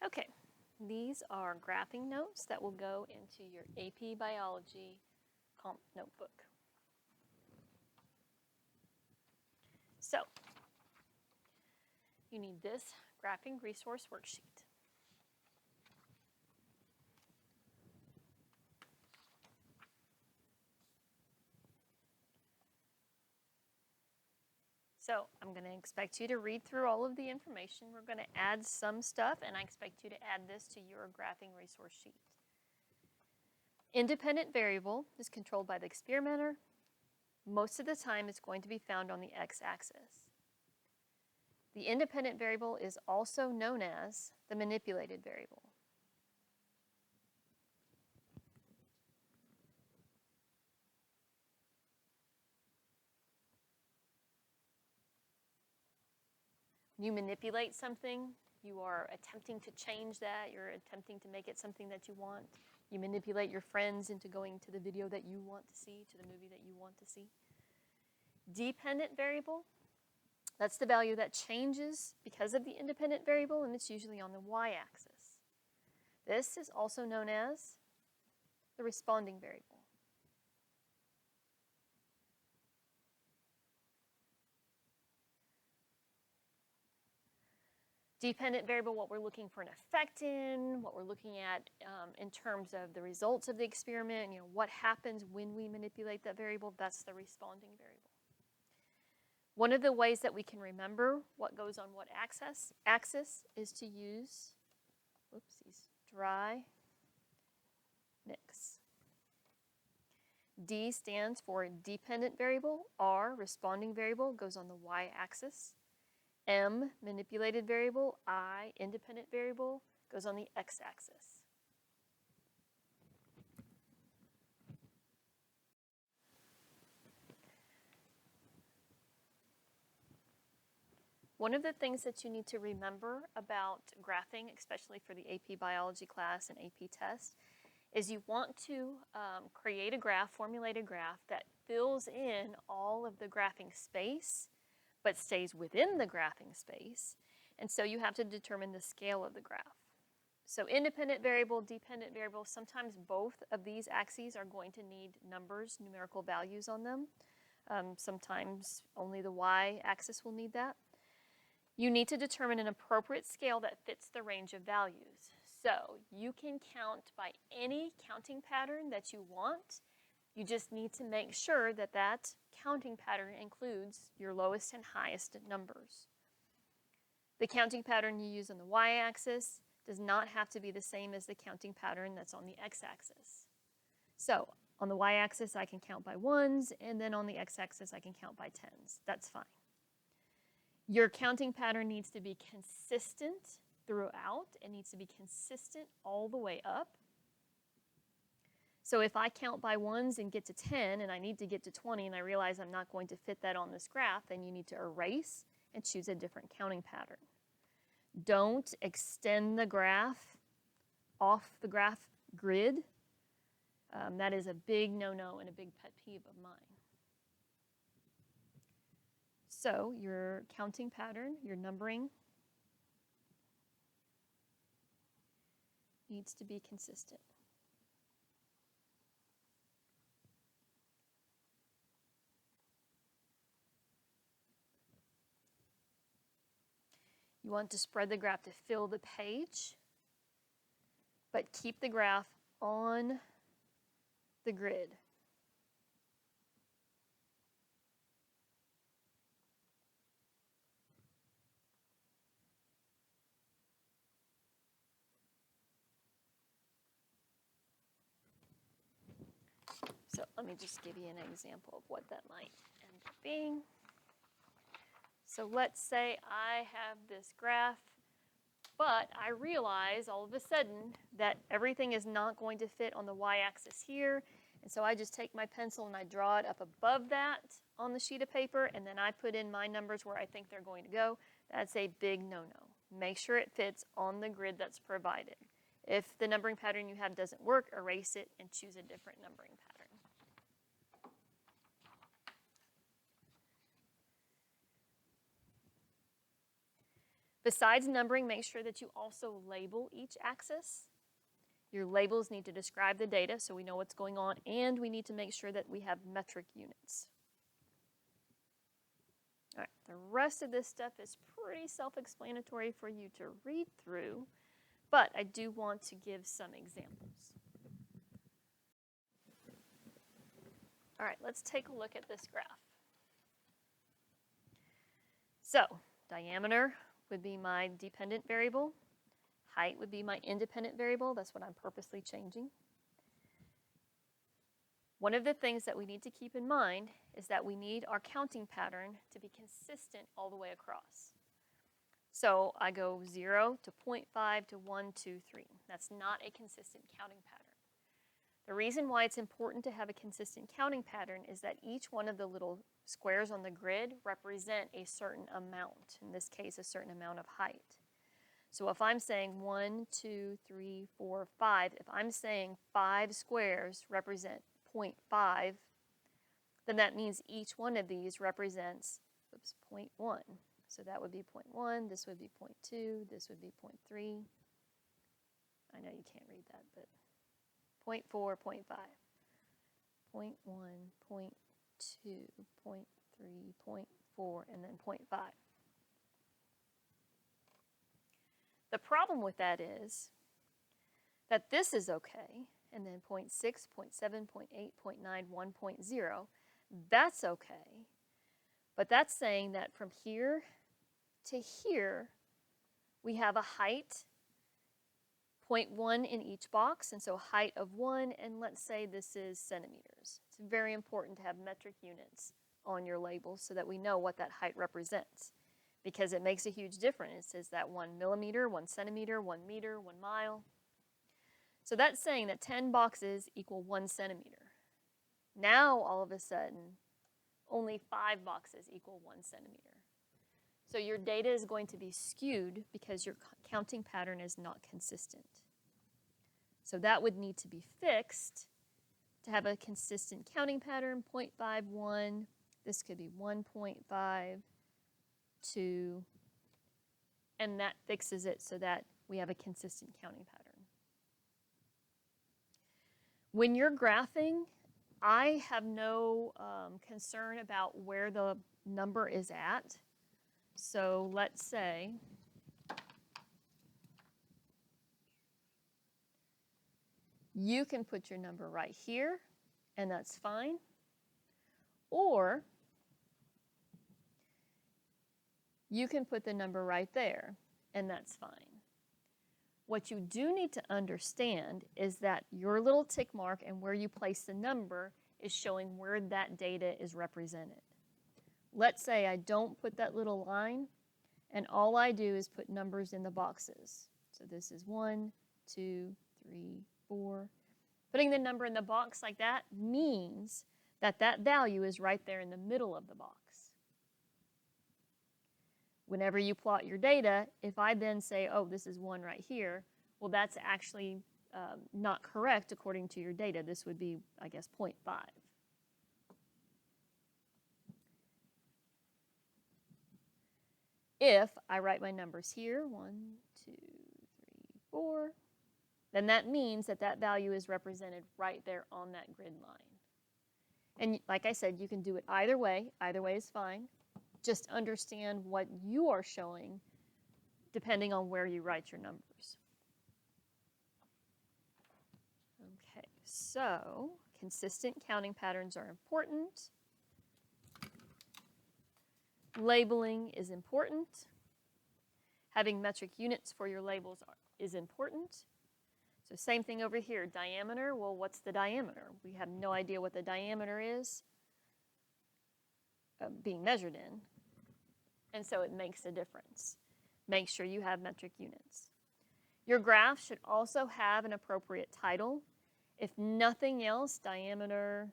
Okay, these are graphing notes that will go into your AP Biology comp notebook. So, you need this graphing resource worksheet. So I'm going to expect you to read through all of the information. We're going to add some stuff, and I expect you to add this to your graphing resource sheet. Independent variable is controlled by the experimenter. Most of the time, it's going to be found on the x-axis. The independent variable is also known as the manipulated variable. When you manipulate something, you are attempting to change that. You're attempting to make it something that you want. You manipulate your friends into going to the video that you want to see, to the movie that you want to see. Dependent variable, that's the value that changes because of the independent variable, and it's usually on the y-axis. This is also known as the responding variable. Dependent variable, what we're looking for an effect in, what we're looking at in terms of the results of the experiment, what happens when we manipulate that variable, that's the responding variable. One of the ways that we can remember what goes on what axis is to use, dry mix. D stands for dependent variable, R, responding variable, goes on the y-axis. M, manipulated variable, I, independent variable, goes on the x-axis. One of the things that you need to remember about graphing, especially for the AP Biology class and AP test, is you want to create a graph, formulate a graph that fills in all of the graphing space, but stays within the graphing space. And so you have to determine the scale of the graph. So independent variable, dependent variable, sometimes both of these axes are going to need numbers, numerical values on them. Sometimes only the y-axis will need that. You need to determine an appropriate scale that fits the range of values. So you can count by any counting pattern that you want. You just need to make sure that that counting pattern includes your lowest and highest numbers. The counting pattern you use on the y-axis does not have to be the same as the counting pattern that's on the x-axis. So on the y-axis, I can count by ones, and then on the x-axis, I can count by tens. That's fine. Your counting pattern needs to be consistent throughout. It needs to be consistent all the way up. So if I count by ones and get to 10 and I need to get to 20 and I realize I'm not going to fit that on this graph, then you need to erase and choose a different counting pattern. Don't extend the graph off the graph grid. That is a big no-no and a big pet peeve of mine. So your counting pattern, your numbering, needs to be consistent. You want to spread the graph to fill the page, but keep the graph on the grid. So let me just give you an example of what that might end up being. So let's say I have this graph, but I realize all of a sudden that everything is not going to fit on the y-axis here. And so I just take my pencil and I draw it up above that on the sheet of paper, and then I put in my numbers where I think they're going to go. That's a big no-no. Make sure it fits on the grid that's provided. If the numbering pattern you have doesn't work, erase it and choose a different numbering pattern. Besides numbering, make sure that you also label each axis. Your labels need to describe the data so we know what's going on, and we need to make sure that we have metric units. All right, the rest of this stuff is pretty self-explanatory for you to read through, but I do want to give some examples. All right, let's take a look at this graph. So, diameter would be my dependent variable. Height would be my independent variable. That's what I'm purposely changing. One of the things that we need to keep in mind is that we need our counting pattern to be consistent all the way across. So I go 0 to 0.5 to 1, 2, 3. That's not a consistent counting pattern. The reason why it's important to have a consistent counting pattern is that each one of the little squares on the grid represent a certain amount, in this case a certain amount of height. So if I'm saying 1, 2, 3, 4, 5, if I'm saying 5 squares represent 0.5, then that means each one of these represents 0.1. So that would be 0.1, this would be 0.2, this would be 0.3. I know you can't read that, but 0.4, 0.5, 0.1, 0.2, 0.3, 0.4, and then 0.5. The problem with that is that this is okay, and then 0.6, 0.7, 0.8, 0.9, 1.0, that's okay, but that's saying that from here to here, we have a height, 0.1 in each box, and so height of 1, and let's say this is centimeters. It's very important to have metric units on your labels so that we know what that height represents, because it makes a huge difference. Is that 1 millimeter, 1 centimeter, 1 meter, 1 mile? So that's saying that 10 boxes equal 1 centimeter. Now, all of a sudden, only 5 boxes equal 1 centimeter. So your data is going to be skewed because your counting pattern is not consistent. So that would need to be fixed to have a consistent counting pattern. 0.51, this could be 1.5, 2, and that fixes it so that we have a consistent counting pattern. When you're graphing, I have no concern about where the number is at. So let's say you can put your number right here, and that's fine. Or you can put the number right there, and that's fine. What you do need to understand is that your little tick mark and where you place the number is showing where that data is represented. Let's say I don't put that little line, and all I do is put numbers in the boxes. So this is 1, 2, 3, 4. Putting the number in the box like that means that that value is right there in the middle of the box. Whenever you plot your data, if I then say, oh, this is 1 right here, well, that's actually not correct according to your data. This would be, I guess, 0.5. If I write my numbers here, 1, 2, 3, 4, then that means that that value is represented right there on that grid line. And like I said, you can do it either way. Either way is fine. Just understand what you are showing depending on where you write your numbers. Okay, so consistent counting patterns are important. Labeling is important. Having metric units for your labels is important. So same thing over here, diameter. Well, what's the diameter? We have no idea what the diameter is being measured in. And so it makes a difference. Make sure you have metric units. Your graph should also have an appropriate title. If nothing else, diameter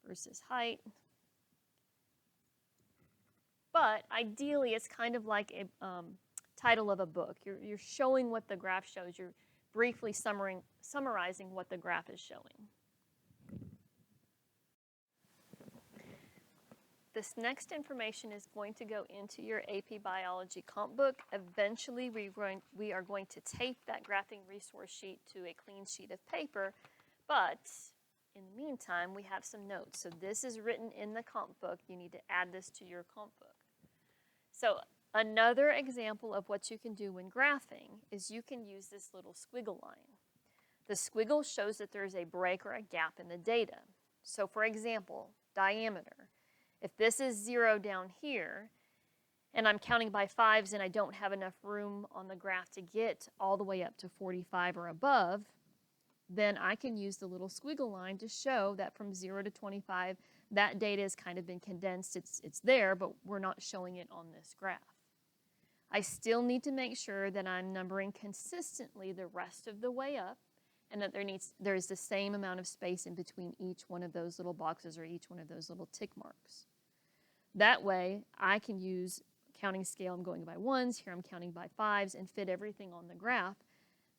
versus height. But ideally, it's kind of like a title of a book. You're showing what the graph shows. You're briefly summarizing what the graph is showing. This next information is going to go into your AP Biology comp book. Eventually, we are going to tape that graphing resource sheet to a clean sheet of paper, but in the meantime, we have some notes. So this is written in the comp book. You need to add this to your comp book. So another example of what you can do when graphing is you can use this little squiggle line. The squiggle shows that there's a break or a gap in the data. So for example, diameter. If this is 0 down here, and I'm counting by 5s and I don't have enough room on the graph to get all the way up to 45 or above, then I can use the little squiggle line to show that from 0 to 25, that data has kind of been condensed. It's there, but we're not showing it on this graph. I still need to make sure that I'm numbering consistently the rest of the way up, and that there's the same amount of space in between each one of those little boxes or each one of those little tick marks. That way, I can use counting scale. I'm going by 1s, here I'm counting by 5s, and fit everything on the graph.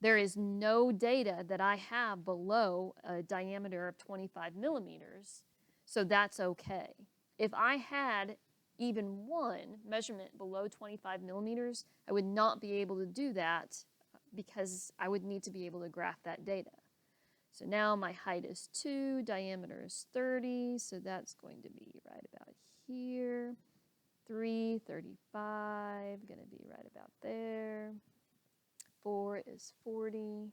There is no data that I have below a diameter of 25 millimeters, so that's okay. If I had even one measurement below 25 millimeters, I would not be able to do that because I would need to be able to graph that data. So now my height is 2, diameter is 30, so that's going to be right about here. 3, 35, going to be right about there. 4 is 40,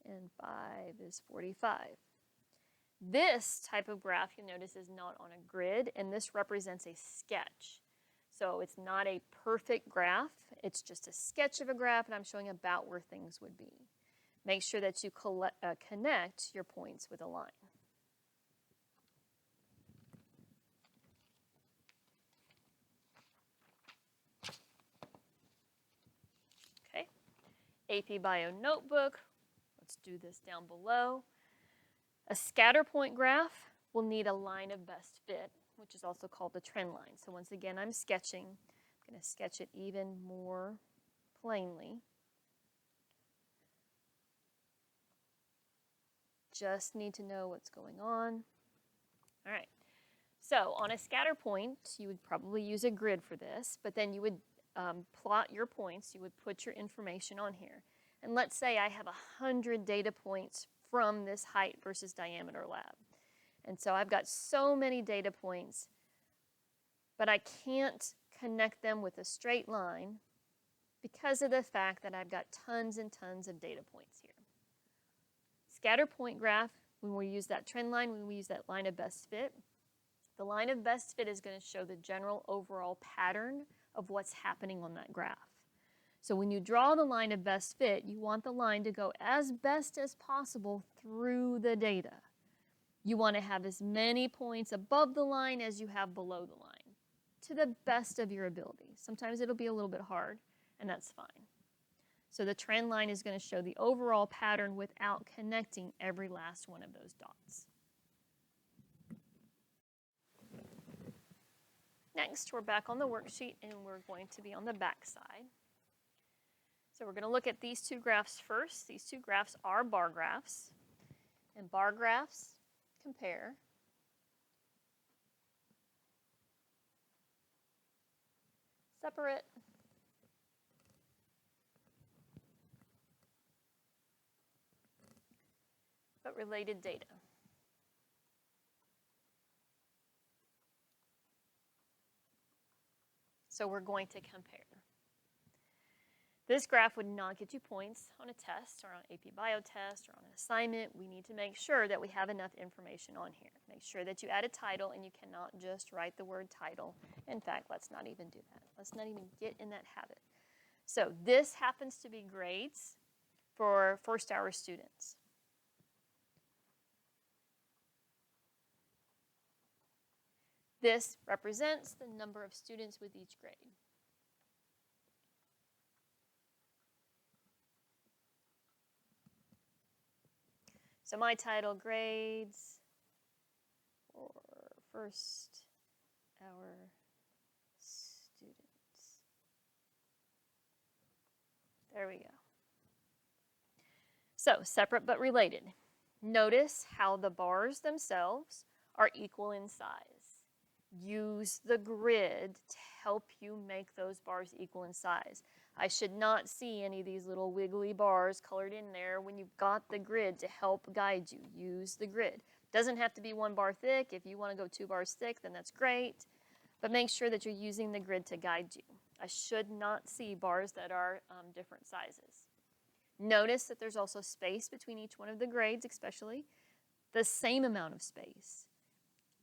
and 5 is 45. This type of graph, you'll notice, is not on a grid, and this represents a sketch. So it's not a perfect graph, it's just a sketch of a graph, and I'm showing about where things would be. Make sure that you connect your points with a line. Okay, AP Bio Notebook, let's do this down below. A scatter point graph will need a line of best fit, which is also called the trend line. So once again, I'm sketching. I'm going to sketch it even more plainly. Just need to know what's going on. All right. So on a scatter point, you would probably use a grid for this, but then you would plot your points. You would put your information on here. And let's say I have 100 data points from this height versus diameter lab. And so I've got so many data points, but I can't connect them with a straight line because of the fact that I've got tons and tons of data points here. Scatter point graph, when we use that trend line, when we use that line of best fit, the line of best fit is going to show the general overall pattern of what's happening on that graph. So when you draw the line of best fit, you want the line to go as best as possible through the data. You want to have as many points above the line as you have below the line, to the best of your ability. Sometimes it'll be a little bit hard, and that's fine. So the trend line is going to show the overall pattern without connecting every last one of those dots. Next, we're back on the worksheet, and we're going to be on the back side. So we're going to look at these two graphs first. These two graphs are bar graphs, and bar graphs compare separate but related data. So we're going to compare. This graph would not get you points on a test or on an AP Bio test or on an assignment. We need to make sure that we have enough information on here. Make sure that you add a title, and you cannot just write the word title. In fact, let's not even do that. Let's not even get in that habit. So this happens to be grades for first-hour students. This represents the number of students with each grade. So my title, grades for first hour students. There we go. So separate but related. Notice how the bars themselves are equal in size. use the grid to help you make those bars equal in size. I should not see any of these little wiggly bars colored in there when you've got the grid to help guide you. Use the grid. Doesn't have to be 1 bar thick. If you want to go 2 bars thick, then that's great. But make sure that you're using the grid to guide you. I should not see bars that are different sizes. Notice that there's also space between each one of the grades, especially the same amount of space.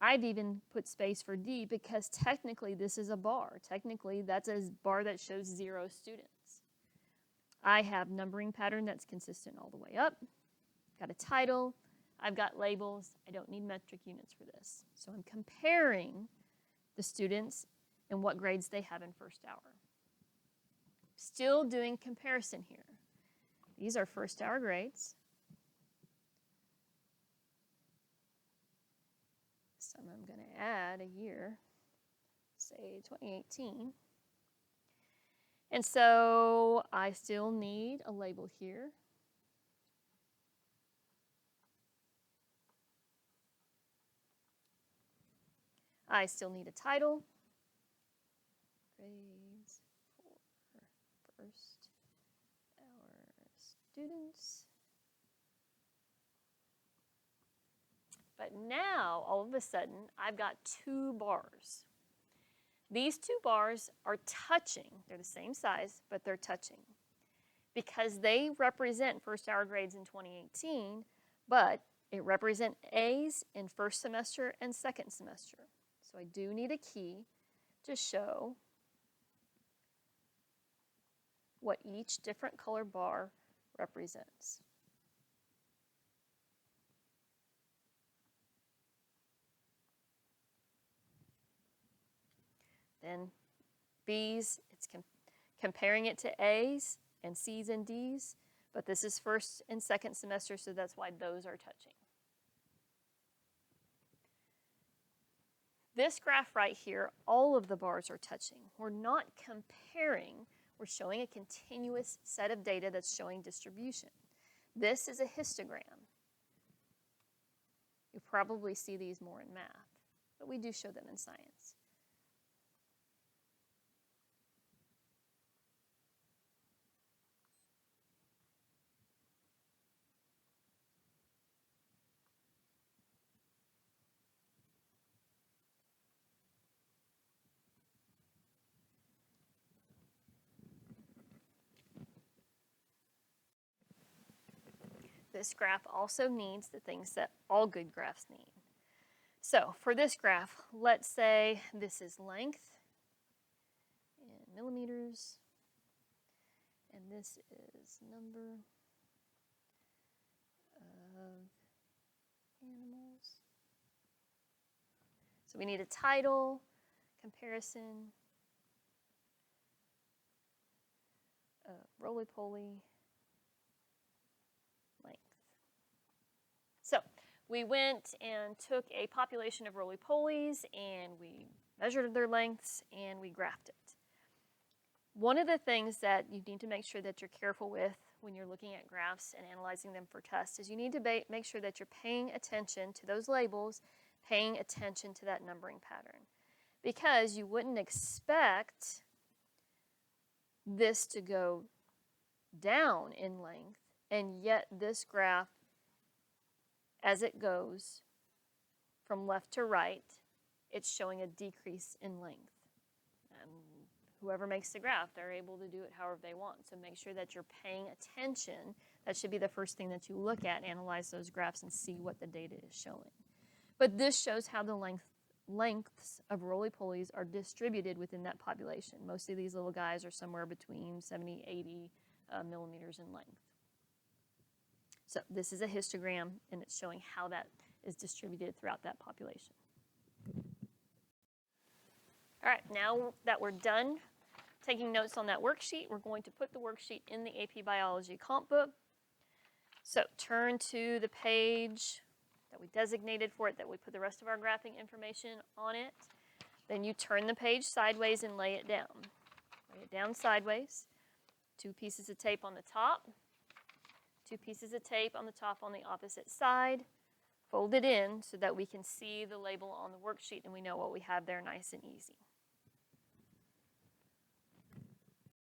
I've even put space for D because technically this is a bar. Technically that's a bar that shows 0 students. I have numbering pattern that's consistent all the way up. Got a title. I've got labels. I don't need metric units for this. So I'm comparing the students and what grades they have in first hour. Still doing comparison here. These are first hour grades. So I'm going to add a year, say 2018. And so I still need a label here. I still need a title. Grades for first hour students. But now, all of a sudden, I've got 2 bars. These 2 bars are touching. They're the same size, but they're touching. Because they represent first hour grades in 2018, but it represents A's in first semester and second semester. So I do need a key to show what each different color bar represents. Then B's, it's comparing it to A's and C's and D's, but this is first and second semester, so that's why those are touching. This graph right here, all of the bars are touching. We're not comparing, we're showing a continuous set of data that's showing distribution. This is a histogram. You probably see these more in math, but we do show them in science. This graph also needs the things that all good graphs need. So for this graph, let's say this is length in millimeters, and this is number of animals. So we need a title, comparison, roly-poly, length. So we went and took a population of roly-polies and we measured their lengths and we graphed it. One of the things that you need to make sure that you're careful with when you're looking at graphs and analyzing them for tests is you need to make sure that you're paying attention to those labels, paying attention to that numbering pattern. Because you wouldn't expect this to go down in length, and yet this graph, as it goes from left to right, it's showing a decrease in length. And whoever makes the graph, they're able to do it however they want. So make sure that you're paying attention. That should be the first thing that you look at, analyze those graphs, and see what the data is showing. But this shows how the lengths of roly-polies are distributed within that population. Most of these little guys are somewhere between 70, 80 millimeters in length. So this is a histogram, and it's showing how that is distributed throughout that population. All right, now that we're done taking notes on that worksheet, we're going to put the worksheet in the AP Biology comp book. So turn to the page that we designated for it, that we put the rest of our graphing information on it. Then you turn the page sideways and lay it down. Lay it down sideways. 2 pieces of tape on the top. 2 pieces of tape on the top on the opposite side. fold it in so that we can see the label on the worksheet and we know what we have there nice and easy.